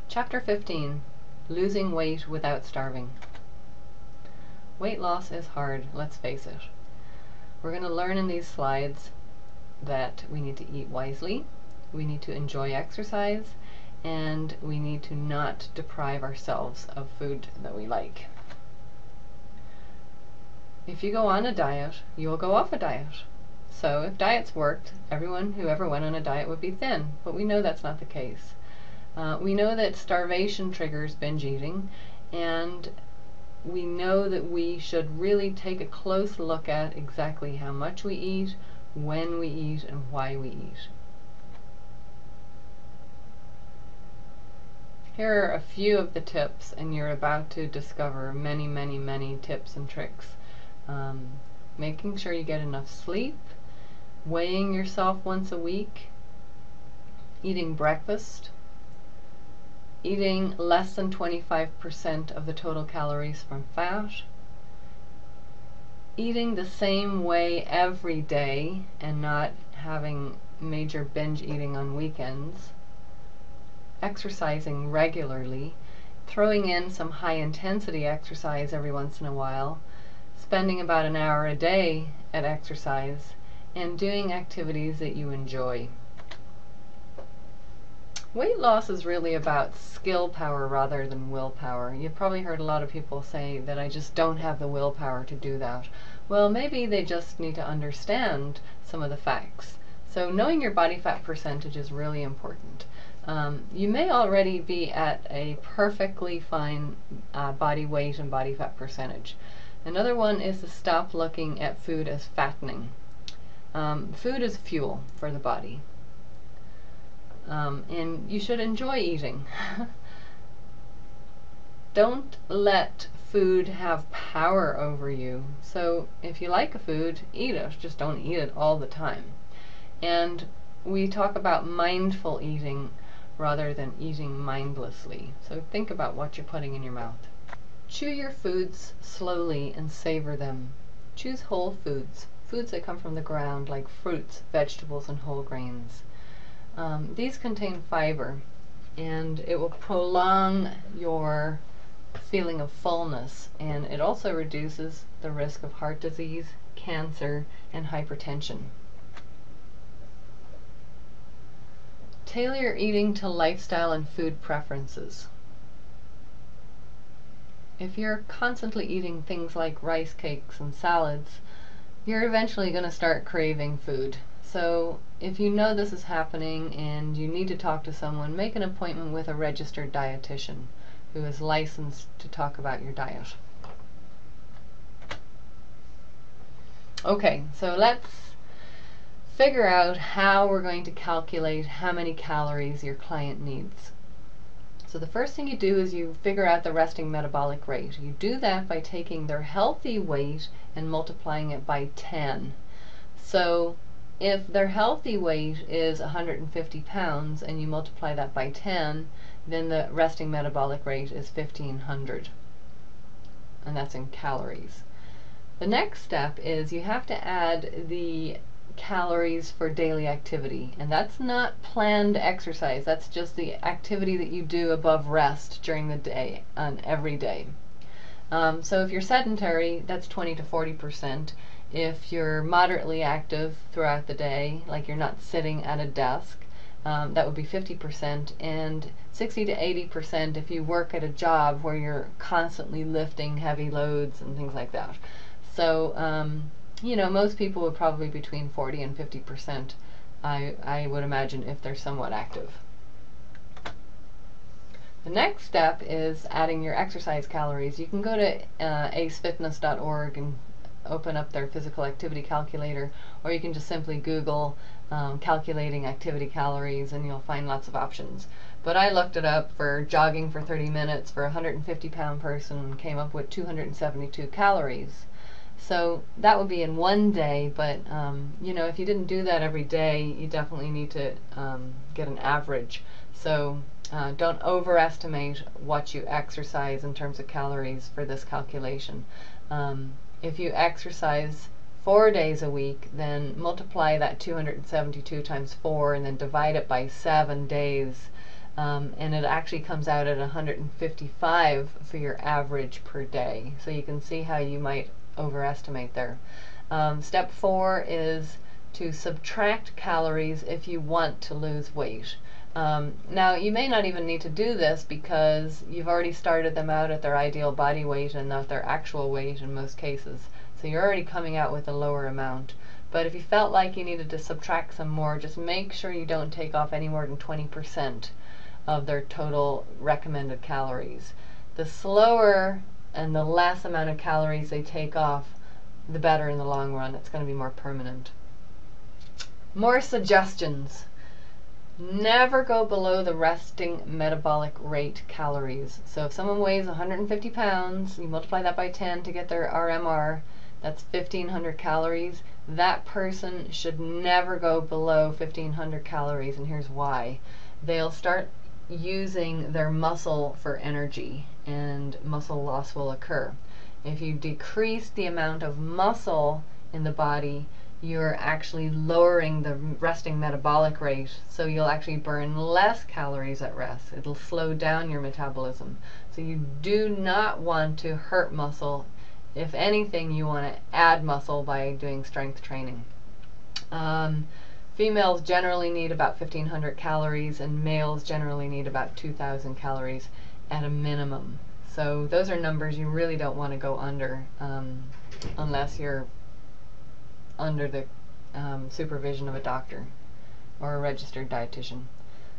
Chapter 15, Losing Weight Without Starving. Weight loss is hard, let's face it. We're going to learn in these slides that we need to eat wisely, we need to enjoy exercise, and we need to not deprive ourselves of food that we like. If you go on a diet, you will go off a diet. So if diets worked, everyone who ever went on a diet would be thin, but we know that's not the case. We know that starvation triggers binge eating, and we know that we should really take a close look at exactly how much we eat, when we eat, and why we eat. Here are a few of the tips, and you're about to discover many, many, many tips and tricks. Making sure you get enough sleep, weighing yourself once a week, eating breakfast, eating less than 25% of the total calories from fat, eating the same way every day and not having major binge eating on weekends, exercising regularly, throwing in some high intensity exercise every once in a while, spending about an hour a day at exercise, and doing activities that you enjoy. Weight loss is really about skill power rather than willpower. You've probably heard a lot of people say that I just don't have the willpower to do that. Well, maybe they just need to understand some of the facts. So knowing your body fat percentage is really important. You may already be at a perfectly fine body weight and body fat percentage. Another one is to stop looking at food as fattening. Food is fuel for the body. And you should enjoy eating. Don't let food have power over you. So if you like a food, eat it. Just don't eat it all the time. And we talk about mindful eating rather than eating mindlessly. So think about what you're putting in your mouth. Chew your foods slowly and savor them. Choose whole foods, foods that come from the ground like fruits, vegetables, and whole grains. These contain fiber, and it will prolong your feeling of fullness, and it also reduces the risk of heart disease, cancer, and hypertension. Tailor your eating to lifestyle and food preferences. If you're constantly eating things like rice cakes and salads, you're eventually going to start craving food. So if you know this is happening and you need to talk to someone, make an appointment with a registered dietitian who is licensed to talk about your diet. Okay, so let's figure out how we're going to calculate how many calories your client needs. So the first thing you do is you figure out the resting metabolic rate. You do that by taking their healthy weight and multiplying it by 10. So if their healthy weight is 150 pounds and you multiply that by 10, then the resting metabolic rate is 1500. And that's in calories. The next step is you have to add the calories for daily activity, and that's not planned exercise. That's just the activity that you do above rest during the day on every day. So if you're sedentary, that's 20 to 40%. If you're moderately active throughout the day, like you're not sitting at a desk, that would be 50%, and 60 to 80% if you work at a job where you're constantly lifting heavy loads and things like that. So you know, most people would probably be between 40 and 50%, I would imagine, if they're somewhat active. The next step is adding your exercise calories. You can go to acefitness.org and open up their physical activity calculator, or you can just simply Google calculating activity calories and you'll find lots of options. But I looked it up for jogging for 30 minutes for a 150-pound person and came up with 272 calories. So that would be in one day, but you know, if you didn't do that every day, you definitely need to get an average. So don't overestimate what you exercise in terms of calories for this calculation. If you exercise 4 days a week, then multiply that 272 times 4 and then divide it by 7 days. and it actually comes out at 155 for your average per day. So you can see how you might overestimate there. Step 4 is to subtract calories if you want to lose weight. Now, you may not even need to do this because you've already started them out at their ideal body weight and not their actual weight in most cases. So you're already coming out with a lower amount. But if you felt like you needed to subtract some more, just make sure you don't take off any more than 20% of their total recommended calories. The slower and the less amount of calories they take off, the better in the long run. It's going to be more permanent. More suggestions. Never go below the resting metabolic rate calories. So if someone weighs 150 pounds, you multiply that by 10 to get their RMR, that's 1,500 calories. That person should never go below 1,500 calories, and here's why. They'll start using their muscle for energy, and muscle loss will occur. If you decrease the amount of muscle in the body, you're actually lowering the resting metabolic rate, so you'll actually burn less calories at rest. It'll slow down your metabolism. So you do not want to hurt muscle. If anything, you want to add muscle by doing strength training. Females generally need about 1,500 calories, and males generally need about 2,000 calories at a minimum. So those are numbers you really don't want to go under unless you're under the supervision of a doctor or a registered dietitian.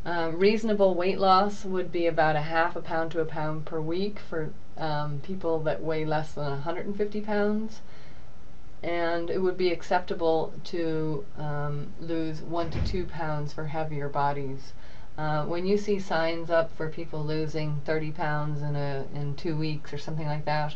Reasonable weight loss would be about a half a pound to a pound per week for people that weigh less than 150 pounds. And it would be acceptable to lose 1 to 2 pounds for heavier bodies. When you see signs up for people losing 30 pounds in 2 weeks or something like that,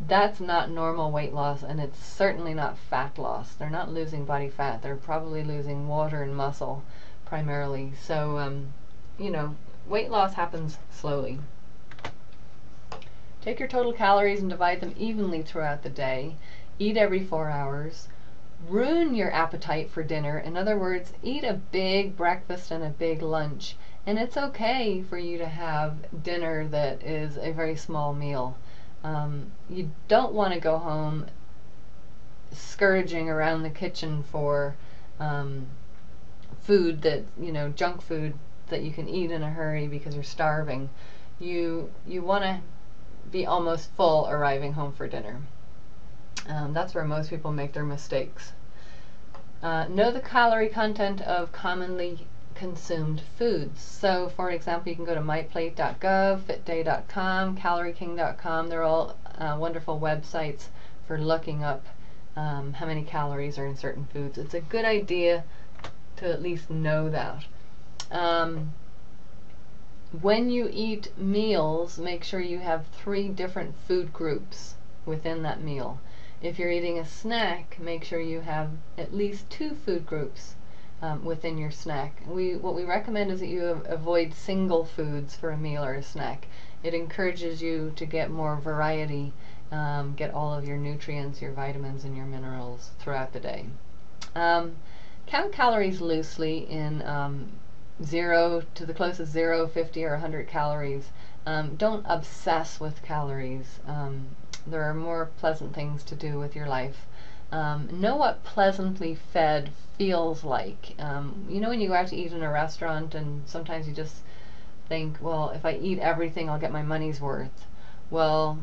that's not normal weight loss, and it's certainly not fat loss. They're not losing body fat. They're probably losing water and muscle primarily. So, weight loss happens slowly. Take your total calories and divide them evenly throughout the day. Eat every 4 hours. Ruin your appetite for dinner. In other words, eat a big breakfast and a big lunch. And it's okay for you to have dinner that is a very small meal. You don't want to go home scourging around the kitchen for food that, junk food that you can eat in a hurry because you're starving. You want to be almost full arriving home for dinner. That's where most people make their mistakes. Know the calorie content of commonly consumed foods. So, for example, you can go to myplate.gov, fitday.com, calorieking.com. They're all wonderful websites for looking up how many calories are in certain foods. It's a good idea to at least know that. When you eat meals, make sure you have 3 different food groups within that meal. If you're eating a snack, make sure you have at least 2 food groups within your snack. What we recommend is that you avoid single foods for a meal or a snack. It encourages you to get more variety, get all of your nutrients, your vitamins, and your minerals throughout the day. Count calories loosely in 0 to the closest 0, 50, or 100 calories. Don't obsess with calories. There are more pleasant things to do with your life. Know what pleasantly fed feels like. When you go out to eat in a restaurant and sometimes you just think, well, if I eat everything, I'll get my money's worth. Well,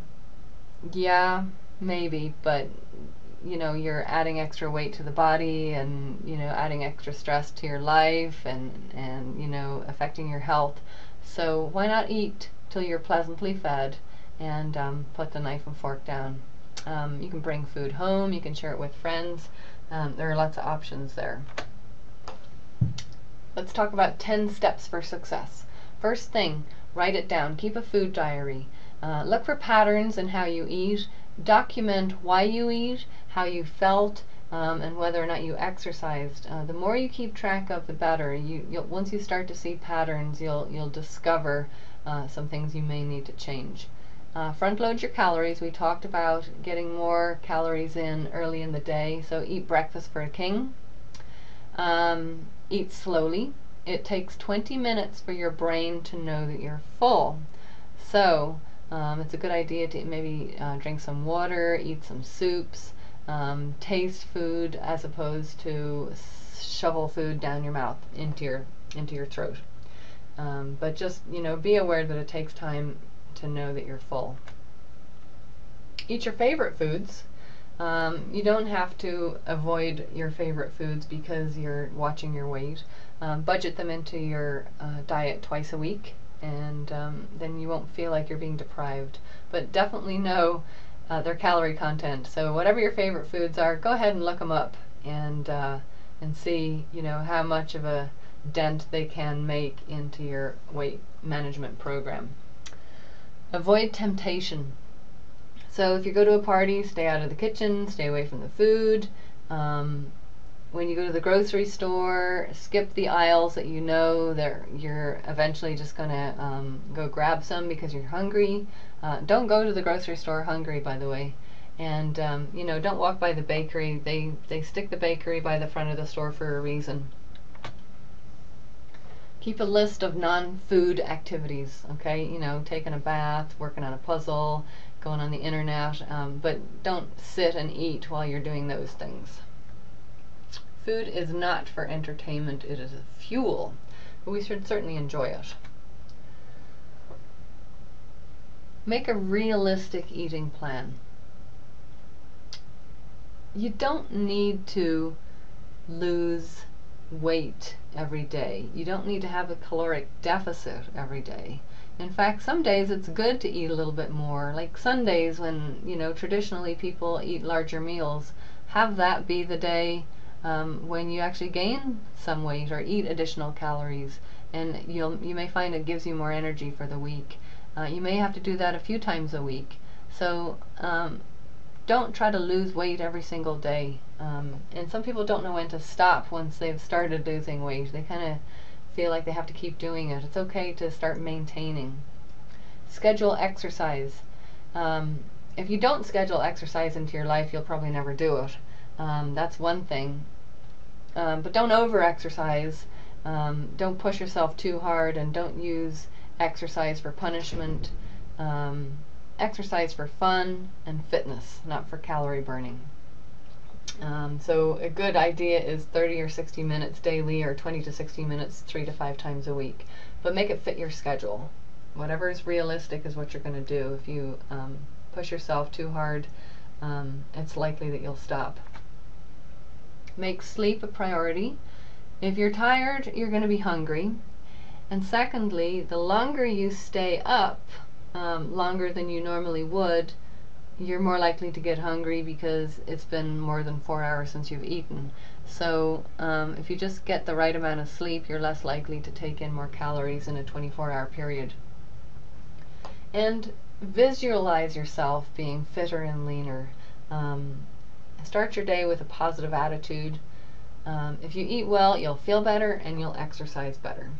yeah, maybe, but you're adding extra weight to the body, and adding extra stress to your life, and affecting your health. So why not eat till you're pleasantly fed, and put the knife and fork down. You can bring food home, you can share it with friends. There are lots of options there. Let's talk about 10 steps for success. First thing, write it down. Keep a food diary. Look for patterns in how you eat. Document why you eat, how you felt, and whether or not you exercised. The more you keep track of, the better. Once you start to see patterns, you'll discover some things you may need to change. Front load your calories. We talked about getting more calories in early in the day, so eat breakfast for a king. Eat slowly. it takes 20 minutes for your brain to know that you're full. So it's a good idea to maybe drink some water, eat some soups, taste food as opposed to shovel food down your mouth into your throat. But just, be aware that it takes time to know that you're full. Eat your favorite foods. You don't have to avoid your favorite foods because you're watching your weight. Budget them into your diet twice a week, and then you won't feel like you're being deprived. But definitely know their calorie content. So whatever your favorite foods are, go ahead and look them up and see how much of a dent they can make into your weight management program. Avoid temptation. So if you go to a party, stay out of the kitchen, stay away from the food. When you go to the grocery store, skip the aisles that you're eventually just going to go grab some because you're hungry. Don't go to the grocery store hungry, by the way. And don't walk by the bakery. They stick the bakery by the front of the store for a reason. Keep a list of non-food activities, okay? Taking a bath, working on a puzzle, going on the internet, but don't sit and eat while you're doing those things. Food is not for entertainment, it is a fuel, but we should certainly enjoy it. Make a realistic eating plan. You don't need to lose weight every day. You don't need to have a caloric deficit every day. In fact, some days it's good to eat a little bit more. Like Sundays, when traditionally people eat larger meals, have that be the day when you actually gain some weight or eat additional calories, and you may find it gives you more energy for the week. You may have to do that a few times a week. So don't try to lose weight every single day. And some people don't know when to stop once they've started losing weight. They kind of feel like they have to keep doing it. It's okay to start maintaining. Schedule exercise. If you don't schedule exercise into your life, you'll probably never do it. That's one thing. But don't over-exercise. Don't push yourself too hard, and don't use exercise for punishment. Exercise for fun and fitness, not for calorie burning. So a good idea is 30 or 60 minutes daily, or 20 to 60 minutes 3 to 5 times a week. But make it fit your schedule. Whatever is realistic is what you're going to do. If you push yourself too hard, it's likely that you'll stop. Make sleep a priority. If you're tired, you're going to be hungry. And secondly, the longer you stay up, longer than you normally would, you're more likely to get hungry because it's been more than 4 hours since you've eaten. So if you just get the right amount of sleep, you're less likely to take in more calories in a 24-hour period. And visualize yourself being fitter and leaner. Start your day with a positive attitude. If you eat well, you'll feel better and you'll exercise better.